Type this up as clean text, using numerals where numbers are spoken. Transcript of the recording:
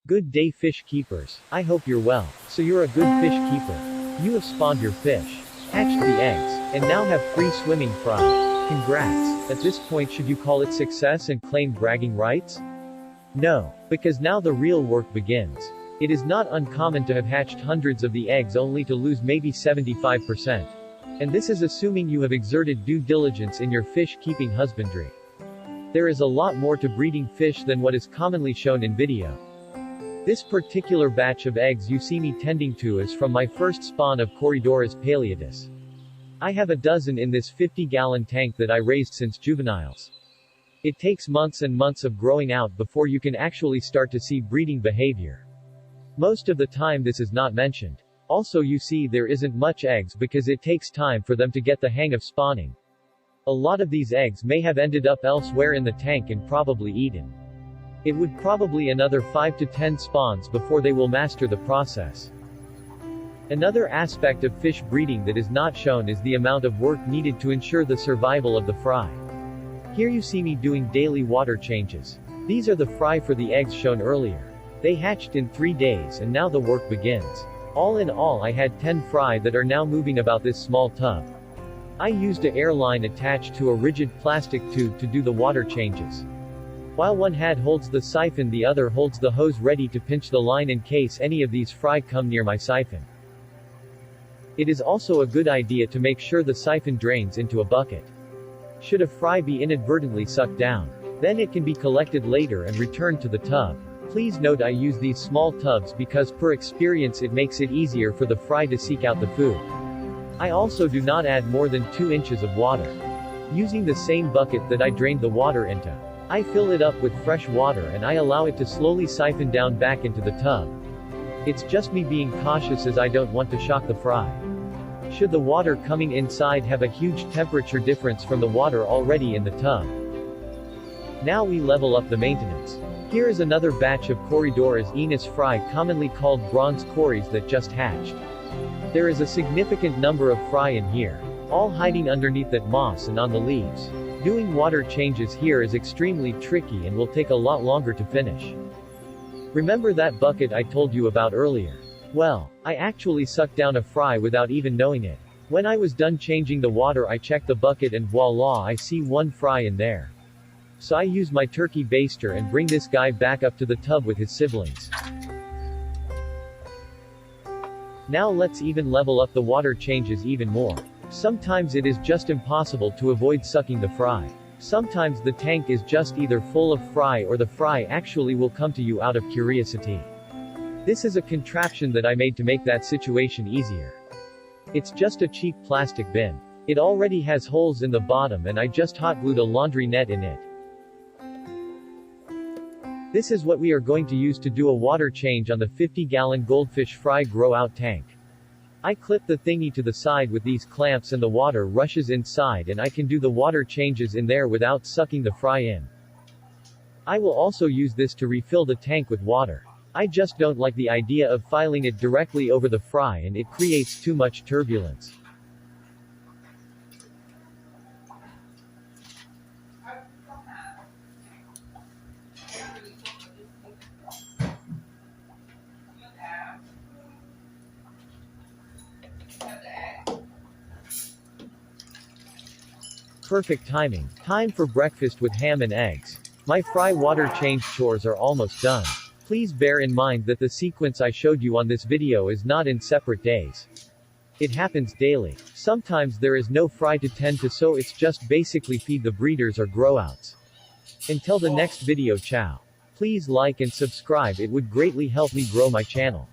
Good day, fish keepers. I hope you're well. So you're a good fish keeper. You have spawned your fish, hatched the eggs, and now have free swimming fry. Congrats. At this point, should you call it success and claim bragging rights? No. Because now the real work begins. It is not uncommon to have hatched hundreds of the eggs only to lose maybe 75%. And this is assuming you have exerted due diligence in your fish keeping husbandry. There is a lot more to breeding fish than what is commonly shown in video. This particular batch of eggs you see me tending to is from my first spawn of Corydoras paleatus. I have a dozen in this 50-gallon tank that I raised since juveniles. It takes months and months of growing out before you can actually start to see breeding behavior. Most of the time this is not mentioned. Also, you see there isn't much eggs because it takes time for them to get the hang of spawning. A lot of these eggs may have ended up elsewhere in the tank and probably eaten. It would probably another 5 to 10 spawns before they will master the process. Another aspect of fish breeding that is not shown is the amount of work needed to ensure the survival of the fry. Here you see me doing daily water changes. These are the fry for the eggs shown earlier. They hatched in 3 days and now the work begins. All in all, I had 10 fry that are now moving about this small tub. I used a air line attached to a rigid plastic tube to do the water changes. While one hand holds the siphon, the other holds the hose ready to pinch the line in case any of these fry come near my siphon. It is also a good idea to make sure the siphon drains into a bucket. Should a fry be inadvertently sucked down, then it can be collected later and returned to the tub. Please note I use these small tubs because per experience it makes it easier for the fry to seek out the food. I also do not add more than 2 inches of water. Using the same bucket that I drained the water into, I fill it up with fresh water and I allow it to slowly siphon down back into the tub. It's just me being cautious as I don't want to shock the fry. Should the water coming inside have a huge temperature difference from the water already in the tub. Now we level up the maintenance. Here is another batch of Corydoras enis fry, commonly called bronze cories, that just hatched. There is a significant number of fry in here, all hiding underneath that moss and on the leaves. Doing water changes here is extremely tricky and will take a lot longer to finish. Remember that bucket I told you about earlier? Well, I actually sucked down a fry without even knowing it. When I was done changing the water, I checked the bucket and voila, I see 1 fry in there. So I use my turkey baster and bring this guy back up to the tub with his siblings. Now let's even level up the water changes even more. Sometimes it is just impossible to avoid sucking the fry. Sometimes the tank is just either full of fry or the fry actually will come to you out of curiosity. This is a contraption that I made to make that situation easier. It's just a cheap plastic bin. It already has holes in the bottom and I just hot glued a laundry net in it. This is what we are going to use to do a water change on the 50-gallon goldfish fry grow out tank. I clip the thingy to the side with these clamps and the water rushes inside and I can do the water changes in there without sucking the fry in. I will also use this to refill the tank with water. I just don't like the idea of filing it directly over the fry and it creates too much turbulence. Perfect timing. Time for breakfast with ham and eggs. My fry water change chores are almost done. Please bear in mind that the sequence I showed you on this video is not in separate days. It happens daily. Sometimes there is no fry to tend to, so it's just basically feed the breeders or growouts. Until the next video, ciao. Please like and subscribe, it would greatly help me grow my channel.